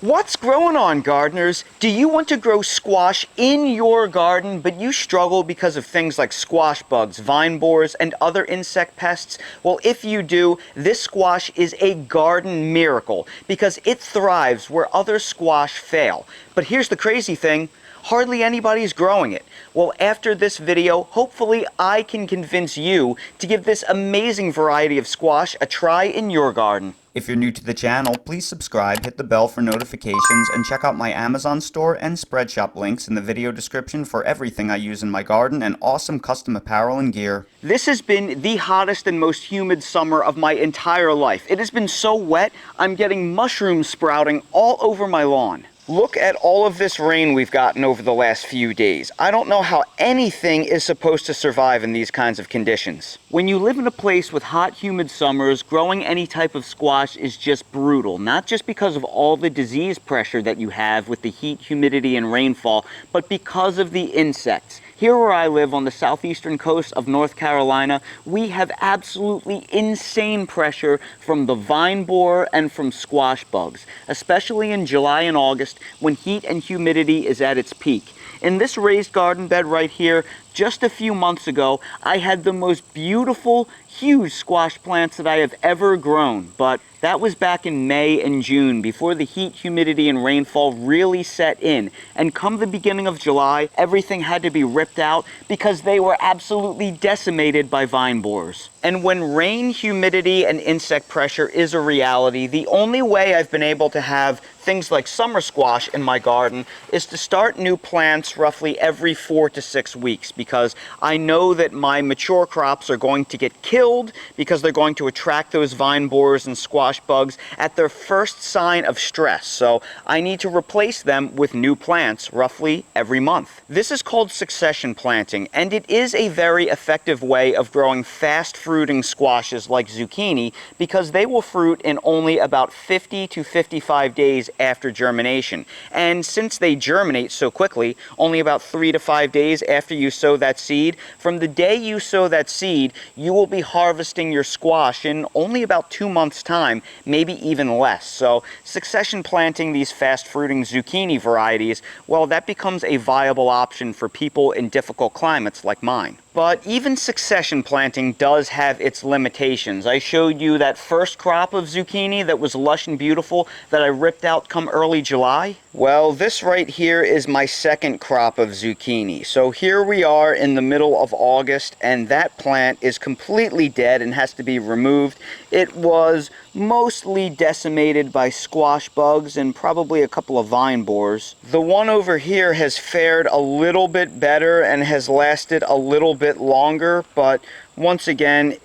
What's growing on, gardeners? Do you want to grow squash in your garden, but you struggle because of things like squash bugs, vine borers, and other insect pests? Well, if you do, this squash is a garden miracle because it thrives where other squash fail. But here's the crazy thing. Hardly anybody's growing it. Well, after this video, hopefully I can convince you to give this amazing variety of squash a try in your garden. If you're new to the channel, please subscribe, hit the bell for notifications, and check out my Amazon store and Spreadshop links in the video description for everything I use in my garden and awesome custom apparel and gear. This has been the hottest and most humid summer of my entire life. It has been so wet, I'm getting mushrooms sprouting all over my lawn. Look at all of this rain we've gotten over the last few days. I don't know how anything is supposed to survive in these kinds of conditions. When you live in a place with hot, humid summers, growing any type of squash is just brutal. Not just because of all the disease pressure that you have with the heat, humidity, and rainfall, but because of the insects. Here where I live on the southeastern coast of North Carolina, we have absolutely insane pressure from the vine borer and from squash bugs, especially in July and August when heat and humidity is at its peak. In this raised garden bed right here, just a few months ago, I had the most beautiful, huge squash plants that I have ever grown, but that was back in May and June before the heat, humidity, and rainfall really set in. And come the beginning of July, everything had to be ripped out because they were absolutely decimated by vine borers. And when rain, humidity, and insect pressure is a reality, the only way I've been able to have things like summer squash in my garden is to start new plants roughly every 4 to 6 weeks, because I know that my mature crops are going to get killed because they're going to attract those vine borers and squash bugs at their first sign of stress. So I need to replace them with new plants roughly every month. This is called succession planting, and it is a very effective way of growing fast fruiting squashes like zucchini because they will fruit in only about 50 to 55 days after germination. And since they germinate so quickly, only about 3 to 5 days after you sow that seed, from the day you sow that seed, you will be harvesting your squash in only about 2 months' time, maybe even less. So succession planting these fast fruiting zucchini varieties, well, that becomes a viable option for people in difficult climates like mine. But even succession planting does have its limitations. I showed you that first crop of zucchini that was lush and beautiful that I ripped out come early July. Well, this right here is my second crop of zucchini. So here we are in the middle of August, and that plant is completely dead and has to be removed. It was mostly decimated by squash bugs and probably a couple of vine borers. The one over here has fared a little bit better and has lasted a little bit longer, but once again,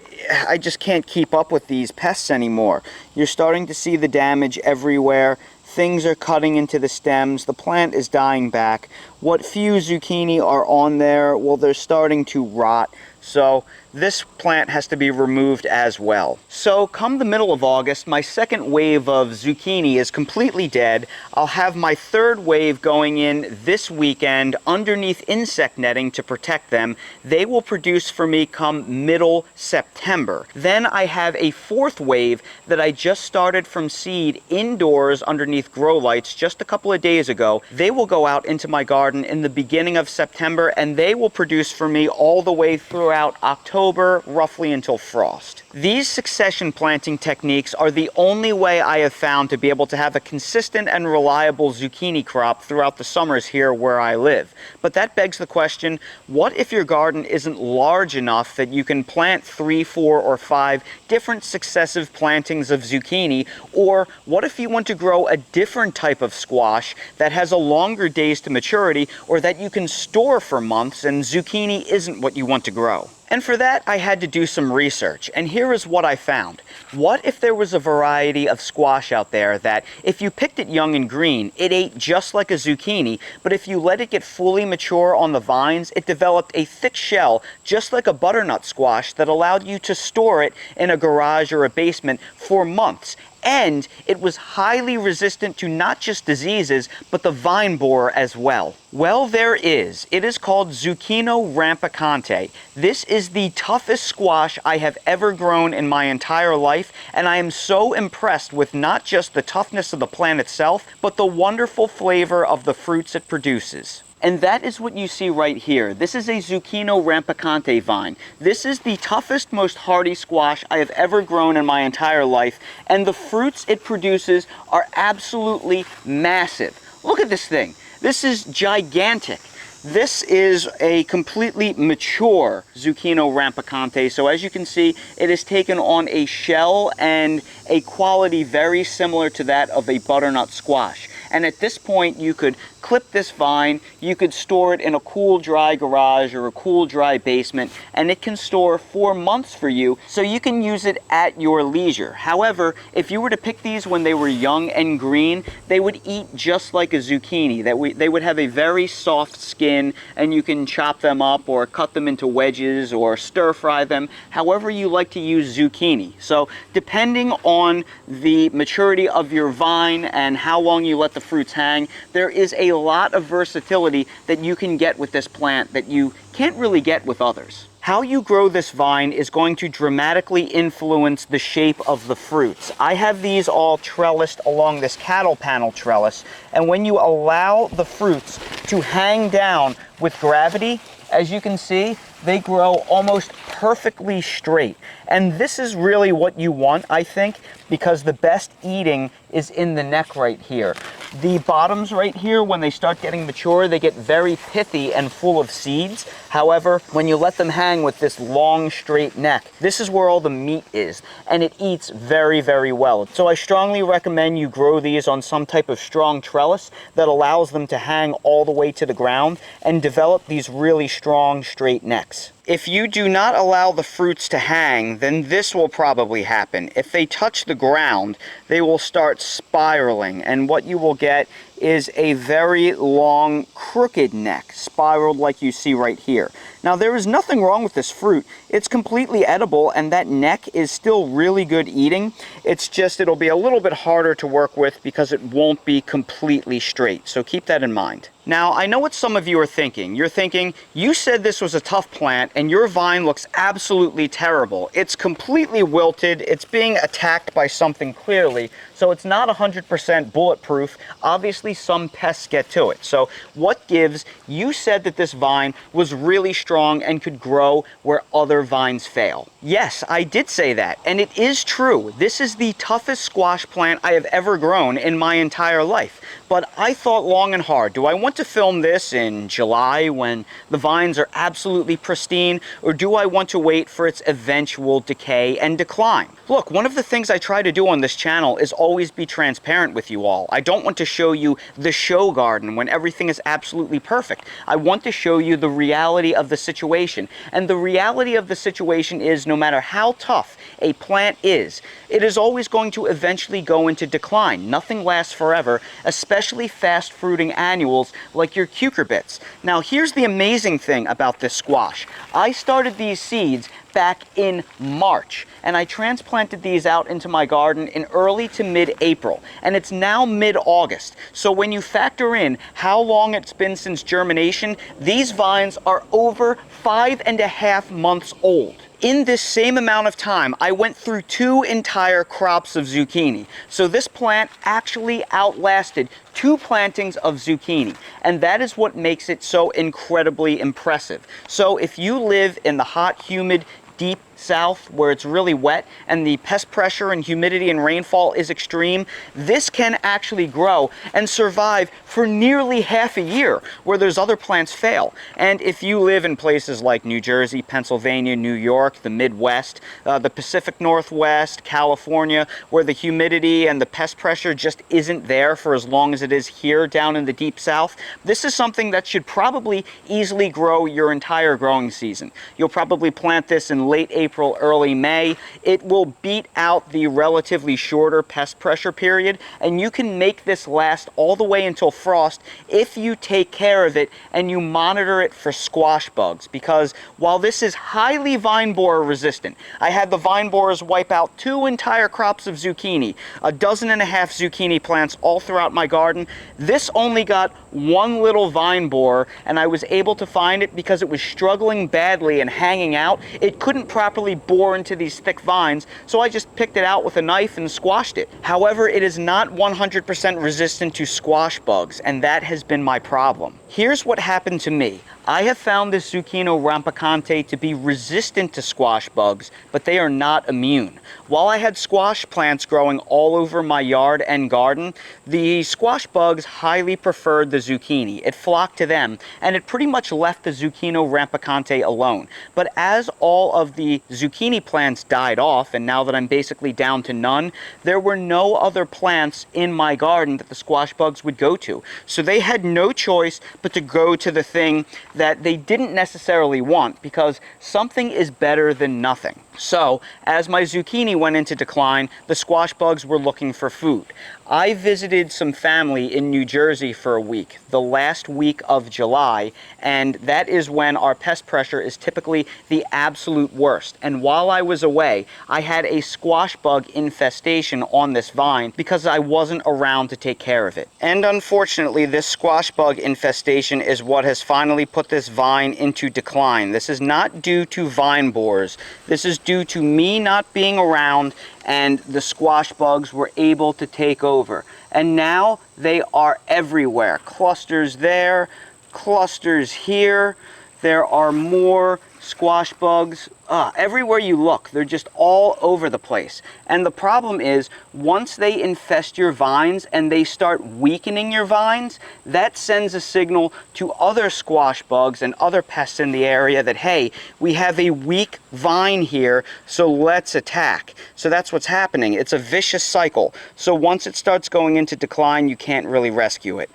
I just can't keep up with these pests anymore. You're starting to see the damage everywhere. Things are cutting into the stems. The plant is dying back. What few zucchini are on there, well, they're starting to rot. So this plant has to be removed as well. So come the middle of August, my second wave of zucchini is completely dead. I'll have my third wave going in this weekend underneath insect netting to protect them. They will produce for me come middle September. Then I have a fourth wave that I just started from seed indoors underneath grow lights just a couple of days ago. They will go out into my garden in the beginning of September, and they will produce for me all the way throughout October, roughly until frost. These succession planting techniques are the only way I have found to be able to have a consistent and reliable zucchini crop throughout the summers here where I live. But that begs the question, what if your garden isn't large enough that you can plant 3, 4, or 5 different successive plantings of zucchini? Or what if you want to grow a different type of squash that has a longer days to maturity, or that you can store for months and zucchini isn't what you want to grow? And for that, I had to do some research, and here is what I found. What if there was a variety of squash out there that, if you picked it young and green, it ate just like a zucchini, but if you let it get fully mature on the vines, it developed a thick shell, just like a butternut squash, that allowed you to store it in a garage or a basement for months, and it was highly resistant to not just diseases, but the vine borer as well. Well, there is. It is called Zucchino Rampicante. This is the toughest squash I have ever grown in my entire life, and I am so impressed with not just the toughness of the plant itself, but the wonderful flavor of the fruits it produces. And that is what you see right here. This is a Zucchino Rampicante vine. This is the toughest, most hardy squash I have ever grown in my entire life, and the fruits it produces are absolutely massive. Look at this thing. This is gigantic. This is a completely mature Zucchino Rampicante. So as you can see, it has taken on a shell and a quality very similar to that of a butternut squash. And at this point, you could clip this vine, you could store it in a cool, dry garage or a cool, dry basement, and it can store 4 months for you, so you can use it at your leisure. However, if you were to pick these when they were young and green, they would eat just like a zucchini. They would have a very soft skin, and you can chop them up or cut them into wedges or stir fry them, however you like to use zucchini. So depending on the maturity of your vine and how long you let the fruits hang, there is a lot of versatility that you can get with this plant that you can't really get with others. How you grow this vine is going to dramatically influence the shape of the fruits. I have these all trellised along this cattle panel trellis, and when you allow the fruits to hang down with gravity, as you can see, they grow almost perfectly straight. And this is really what you want, I think, because the best eating is in the neck right here. The bottoms right here, when they start getting mature, they get very pithy and full of seeds. However, when you let them hang with this long, straight neck, this is where all the meat is, and it eats very, very well. So I strongly recommend you grow these on some type of strong trellis that allows them to hang all the way to the ground and develop these really strong, straight necks. If you do not allow the fruits to hang, then this will probably happen. If they touch the ground, they will start spiraling, and what you will get is a very long, crooked neck, spiraled like you see right here. Now, there is nothing wrong with this fruit. It's completely edible, and that neck is still really good eating. It's just, it'll be a little bit harder to work with because it won't be completely straight, so keep that in mind. Now, I know what some of you are thinking. You're thinking, you said this was a tough plant, and your vine looks absolutely terrible. It's completely wilted, it's being attacked by something clearly, so it's not 100% bulletproof. Obviously, some pests get to it. So what gives? You said that this vine was really strong and could grow where other vines fail. Yes, I did say that, and it is true. This is the toughest squash plant I have ever grown in my entire life. But I thought long and hard, do I want to film this in July when the vines are absolutely pristine, or do I want to wait for its eventual decay and decline? Look, one of the things I try to do on this channel is always be transparent with you all. I don't want to show you the show garden when everything is absolutely perfect. I want to show you the reality of the situation. And the reality of the situation is, no matter how tough a plant is, it is always going to eventually go into decline. Nothing lasts forever, especially fast-fruiting annuals like your cucurbits. Now, here's the amazing thing about this squash. I started these seeds back in March, and I transplanted these out into my garden in early to mid-April, and it's now mid-August. So when you factor in how long it's been since germination, these vines are over 5.5 months old. In this same amount of time, I went through 2 entire crops of zucchini. So this plant actually outlasted 2 plantings of zucchini, and that is what makes it so incredibly impressive. So if you live in the hot, humid, deep south where it's really wet and the pest pressure and humidity and rainfall is extreme, this can actually grow and survive for nearly half a year where there's other plants fail. And if you live in places like New Jersey, Pennsylvania, New York, the Midwest, the Pacific Northwest, California, where the humidity and the pest pressure just isn't there for as long as it is here down in the deep south, this is something that should probably easily grow your entire growing season. You'll probably plant this in late April, early May, it will beat out the relatively shorter pest pressure period, and you can make this last all the way until frost if you take care of it and you monitor it for squash bugs. Because while this is highly vine borer resistant, I had the vine borers wipe out 2 entire crops of zucchini, 1.5 dozen zucchini plants all throughout my garden. This only got 1 little vine borer, and I was able to find it because it was struggling badly and hanging out. It couldn't properly bore into these thick vines, so I just picked it out with a knife and squashed it. However, it is not 100% resistant to squash bugs, and that has been my problem. Here's what happened to me. I have found this Zucchino Rampicante to be resistant to squash bugs, but they are not immune. While I had squash plants growing all over my yard and garden, the squash bugs highly preferred the zucchini. It flocked to them, and it pretty much left the Zucchino Rampicante alone. But as all of the zucchini plants died off, and now that I'm basically down to none, there were no other plants in my garden that the squash bugs would go to. So they had no choice but to go to the thing that they didn't necessarily want, because something is better than nothing. So, as my zucchini went into decline, the squash bugs were looking for food. I visited some family in New Jersey for a week, the last week of July, and that is when our pest pressure is typically the absolute worst. And while I was away, I had a squash bug infestation on this vine because I wasn't around to take care of it. And unfortunately, this squash bug infestation is what has finally put this vine into decline. This is not due to vine borers. This is due to me not being around, and the squash bugs were able to take over. And now they are everywhere. Clusters there, clusters here. There are more squash bugs. Everywhere you look, they're just all over the place. And the problem is, once they infest your vines and they start weakening your vines, that sends a signal to other squash bugs and other pests in the area that, hey, we have a weak vine here, so let's attack. So that's what's happening. It's a vicious cycle. So once it starts going into decline, you can't really rescue it.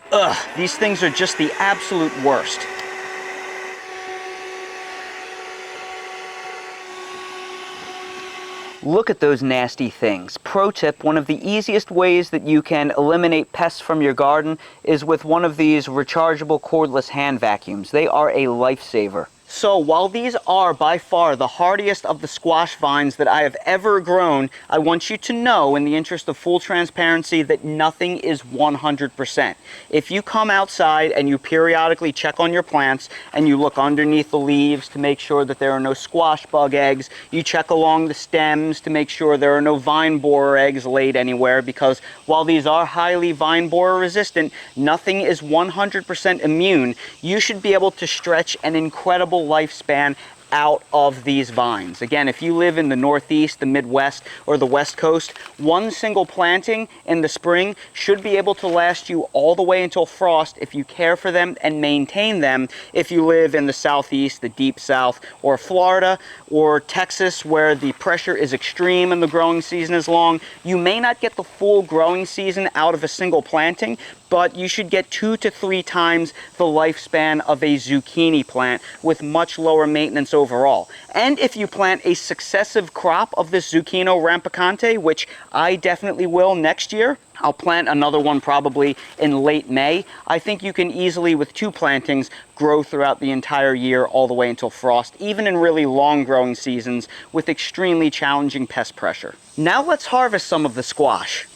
These things are just the absolute worst. Look at those nasty things. Pro tip, one of the easiest ways that you can eliminate pests from your garden is with one of these rechargeable cordless hand vacuums. They are a lifesaver. So while these are by far the hardiest of the squash vines that I have ever grown, I want you to know, in the interest of full transparency, that nothing is 100%. If you come outside and you periodically check on your plants and you look underneath the leaves to make sure that there are no squash bug eggs, you check along the stems to make sure there are no vine borer eggs laid anywhere, because while these are highly vine borer resistant, nothing is 100% immune. You should be able to stretch an incredible lifespan out of these vines. Again, if you live in the Northeast, the Midwest, or the West Coast, one single planting in the spring should be able to last you all the way until frost if you care for them and maintain them. If you live in the Southeast, the Deep South, or Florida, or Texas, where the pressure is extreme and the growing season is long, you may not get the full growing season out of a single planting, but you should get 2 to 3 times the lifespan of a zucchini plant with much lower maintenance overall. And if you plant a successive crop of this Zucchino Rampicante, which I definitely will next year, I'll plant another one probably in late May, I think you can easily, with 2 plantings, grow throughout the entire year all the way until frost, even in really long growing seasons with extremely challenging pest pressure. Now let's harvest some of the squash.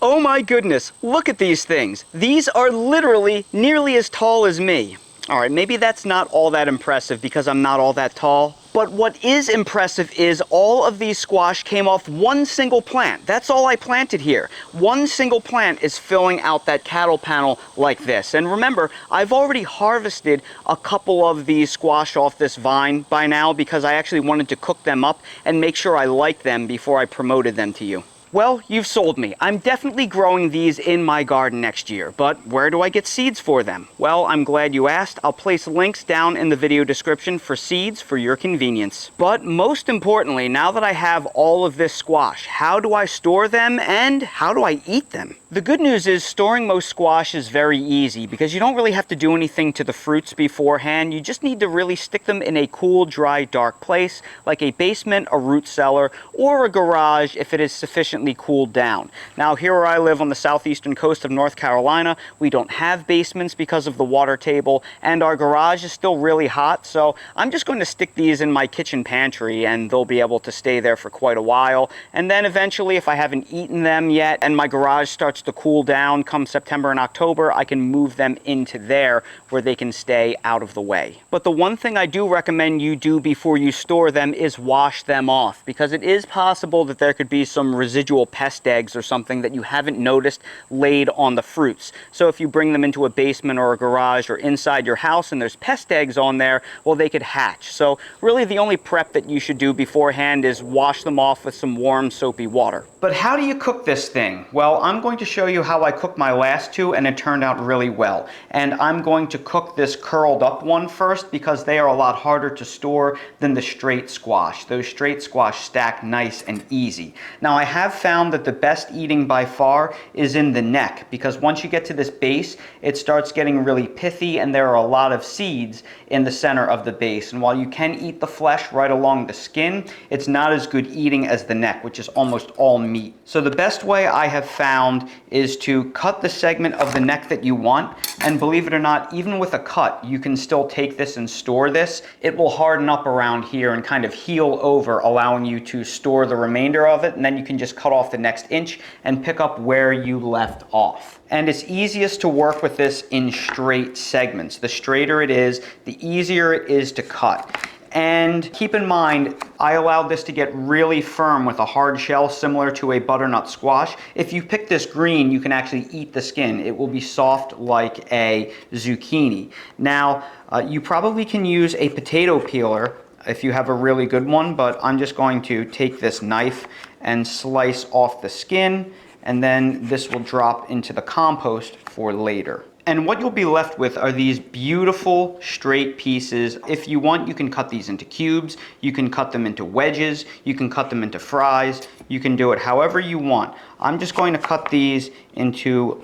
Oh my goodness, look at these things. These are literally nearly as tall as me. All right, maybe that's not all that impressive because I'm not all that tall. But what is impressive is all of these squash came off one single plant. That's all I planted here. One single plant is filling out that cattle panel like this. And remember, I've already harvested a couple of these squash off this vine by now because I actually wanted to cook them up and make sure I liked them before I promoted them to you. Well, you've sold me. I'm definitely growing these in my garden next year, but where do I get seeds for them? Well, I'm glad you asked. I'll place links down in the video description for seeds for your convenience. But most importantly, now that I have all of this squash, how do I store them and how do I eat them? The good news is storing most squash is very easy because you don't really have to do anything to the fruits beforehand. You just need to really stick them in a cool, dry, dark place like a basement, a root cellar, or a garage if it is sufficiently cooled down. Now, here where I live on the southeastern coast of North Carolina, we don't have basements because of the water table, and our garage is still really hot, so I'm just going to stick these in my kitchen pantry and they'll be able to stay there for quite a while. And then eventually, if I haven't eaten them yet and my garage starts to cool down come September and October, I can move them into there where they can stay out of the way. But the one thing I do recommend you do before you store them is wash them off, because it is possible that there could be some residual pest eggs or something that you haven't noticed laid on the fruits. So if you bring them into a basement or a garage or inside your house and there's pest eggs on there, well, they could hatch. So really the only prep that you should do beforehand is wash them off with some warm soapy water. But how do you cook this thing? Well, I'm going to show you how I cooked my last two and it turned out really well. And I'm going to cook this curled up one first because they are a lot harder to store than the straight squash. Those straight squash stack nice and easy. Now, I have found that the best eating by far is in the neck, because once you get to this base, it starts getting really pithy and there are a lot of seeds in the center of the base. And while you can eat the flesh right along the skin, it's not as good eating as the neck, which is almost all meat. So the best way I have found is to cut the segment of the neck that you want, and believe it or not, even with a cut, you can still take this and store this. It will harden up around here and kind of heal over, allowing you to store the remainder of it, and then you can just cut off the next inch and pick up where you left off. And it's easiest to work with this in straight segments. The straighter it is, the easier it is to cut. And keep in mind, I allowed this to get really firm with a hard shell similar to a butternut squash. If you pick this green, you can actually eat the skin. It will be soft like a zucchini. Now, you probably can use a potato peeler if you have a really good one, but I'm just going to take this knife and slice off the skin, and then this will drop into the compost for later. And what you'll be left with are these beautiful straight pieces. If you want, you can cut these into cubes, you can cut them into wedges, you can cut them into fries, you can do it however you want. I'm just going to cut these into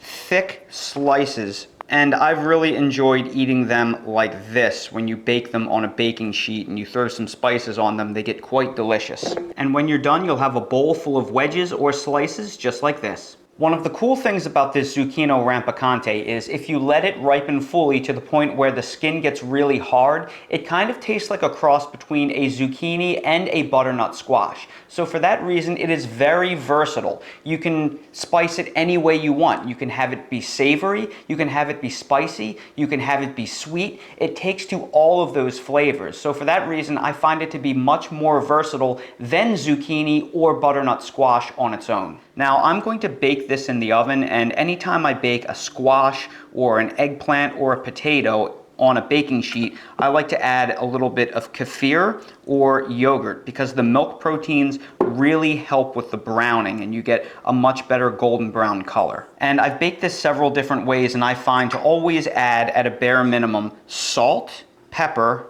thick slices, and I've really enjoyed eating them like this. When you bake them on a baking sheet and you throw some spices on them, they get quite delicious. And when you're done, you'll have a bowl full of wedges or slices just like this. One of the cool things about this Zucchino Rampicante is if you let it ripen fully to the point where the skin gets really hard, it kind of tastes like a cross between a zucchini and a butternut squash. So for that reason, it is very versatile. You can spice it any way you want. You can have it be savory, you can have it be spicy, you can have it be sweet. It takes to all of those flavors. So for that reason, I find it to be much more versatile than zucchini or butternut squash on its own. Now, I'm going to bake this in the oven, and anytime I bake a squash or an eggplant or a potato on a baking sheet, I like to add a little bit of kefir or yogurt, because the milk proteins really help with the browning and you get a much better golden brown color. And I've baked this several different ways, and I find to always add at a bare minimum salt, pepper,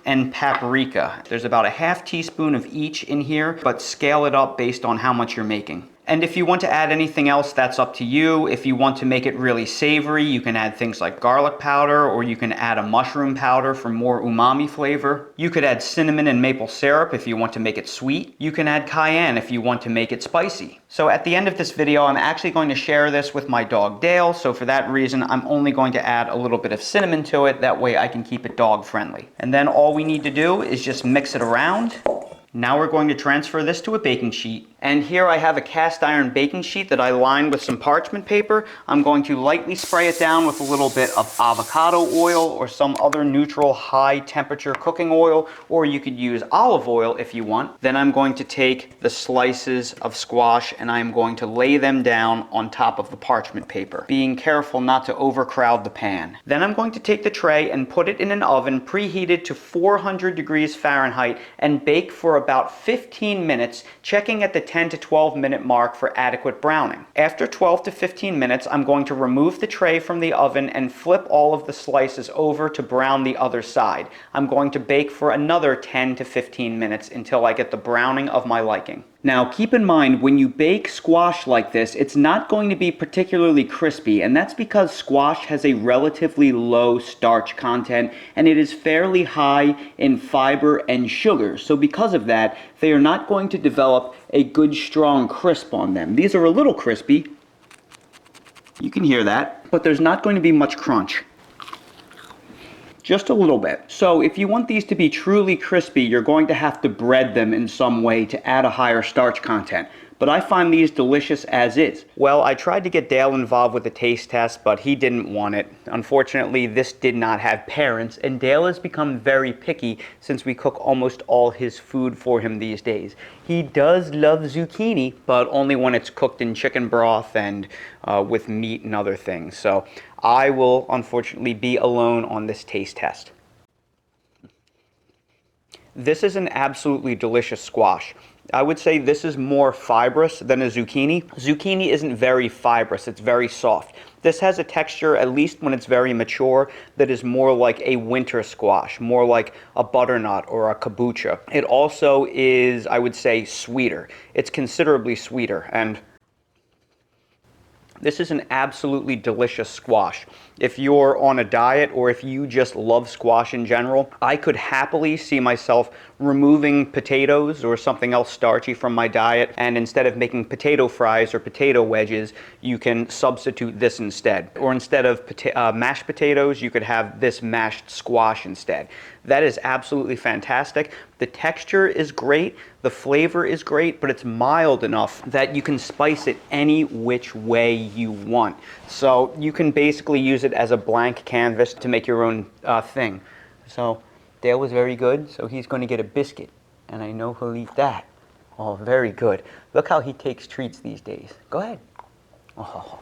and paprika. There's about a half teaspoon of each in here, but scale it up based on how much you're making. And if you want to add anything else, that's up to you. If you want to make it really savory, you can add things like garlic powder, or you can add a mushroom powder for more umami flavor. You could add cinnamon and maple syrup if you want to make it sweet. You can add cayenne if you want to make it spicy. So at the end of this video, I'm actually going to share this with my dog Dale, so for that reason, I'm only going to add a little bit of cinnamon to it. That way I can keep it dog friendly. And then all we need to do is just mix it around. Now we're going to transfer this to a baking sheet. And here I have a cast iron baking sheet that I lined with some parchment paper. I'm going to lightly spray it down with a little bit of avocado oil or some other neutral high temperature cooking oil, or you could use olive oil if you want. Then I'm going to take the slices of squash and I'm going to lay them down on top of the parchment paper, being careful not to overcrowd the pan. Then I'm going to take the tray and put it in an oven preheated to 400 degrees Fahrenheit and bake for about 15 minutes, checking at the 10 to 12 minute mark for adequate browning. After 12 to 15 minutes, I'm going to remove the tray from the oven and flip all of the slices over to brown the other side. I'm going to bake for another 10 to 15 minutes until I get the browning of my liking. Now, keep in mind, when you bake squash like this, it's not going to be particularly crispy, and that's because squash has a relatively low starch content, and it is fairly high in fiber and sugar. So because of that, they are not going to develop a good, strong crisp on them. These are a little crispy. You can hear that, but there's not going to be much crunch. Just a little bit. So if you want these to be truly crispy, you're going to have to bread them in some way to add a higher starch content. But I find these delicious as is. Well, I tried to get Dale involved with the taste test, but he didn't want it. Unfortunately, this did not have parents, and Dale has become very picky since we cook almost all his food for him these days. He does love zucchini, but only when it's cooked in chicken broth and with meat and other things. So I will unfortunately be alone on this taste test. This is an absolutely delicious squash. I would say this is more fibrous than a zucchini. Zucchini isn't very fibrous, it's very soft. This has a texture, at least when it's very mature, that is more like a winter squash, more like a butternut or a kabocha. It also is, I would say, sweeter. It's considerably sweeter, and this is an absolutely delicious squash. If you're on a diet or if you just love squash in general, I could happily see myself removing potatoes or something else starchy from my diet, and instead of making potato fries or potato wedges, you can substitute this instead. Or instead of mashed potatoes, you could have this mashed squash instead. That is absolutely fantastic. The texture is great, the flavor is great, but it's mild enough that you can spice it any which way you want. So you can basically use it as a blank canvas to make your own thing. So Dale was very good, so he's going to get a biscuit, and I know he'll eat that. Oh, very good. Look how he takes treats these days. Go ahead. Oh,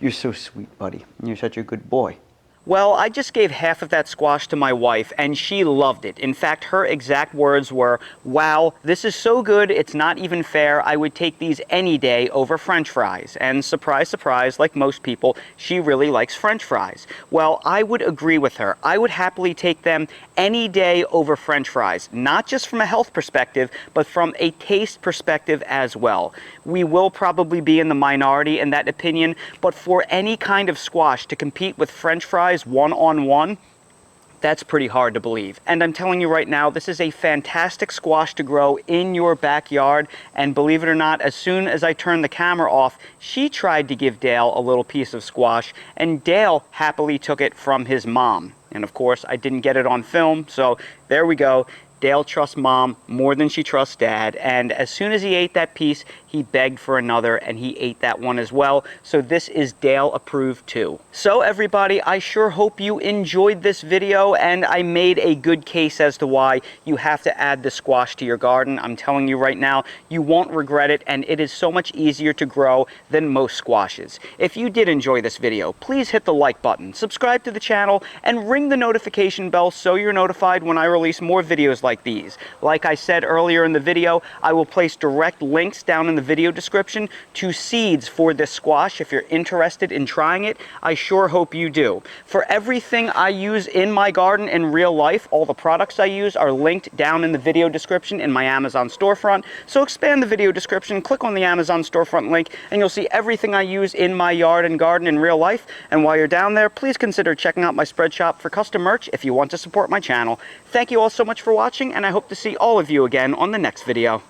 you're so sweet, buddy. You're such a good boy. Well, I just gave half of that squash to my wife, and she loved it. In fact, her exact words were, "Wow, this is so good, it's not even fair. I would take these any day over French fries." And surprise, surprise, like most people, she really likes French fries. Well, I would agree with her. I would happily take them any day over French fries, not just from a health perspective, but from a taste perspective as well. We will probably be in the minority in that opinion, but for any kind of squash to compete with French fries one-on-one, that's pretty hard to believe. And I'm telling you right now, this is a fantastic squash to grow in your backyard. And believe it or not, as soon as I turned the camera off, she tried to give Dale a little piece of squash, and Dale happily took it from his mom. And of course, I didn't get it on film, so there we go. Dale trusts mom more than she trusts dad, and as soon as he ate that piece, he begged for another, and he ate that one as well. So this is Dale approved too. So everybody, I sure hope you enjoyed this video, and I made a good case as to why you have to add the squash to your garden. I'm telling you right now, you won't regret it, and it is so much easier to grow than most squashes. If you did enjoy this video, please hit the like button, subscribe to the channel, and ring the notification bell so you're notified when I release more videos like these. Like I said earlier in the video, I will place direct links down in the video description to seeds for this squash if you're interested in trying it. I sure hope you do. For everything I use in my garden in real life, all the products I use are linked down in the video description in my Amazon storefront. So expand the video description, click on the Amazon storefront link, and you'll see everything I use in my yard and garden in real life. And while you're down there, please consider checking out my spread shop for custom merch if you want to support my channel. Thank you all so much for watching, and I hope to see all of you again on the next video.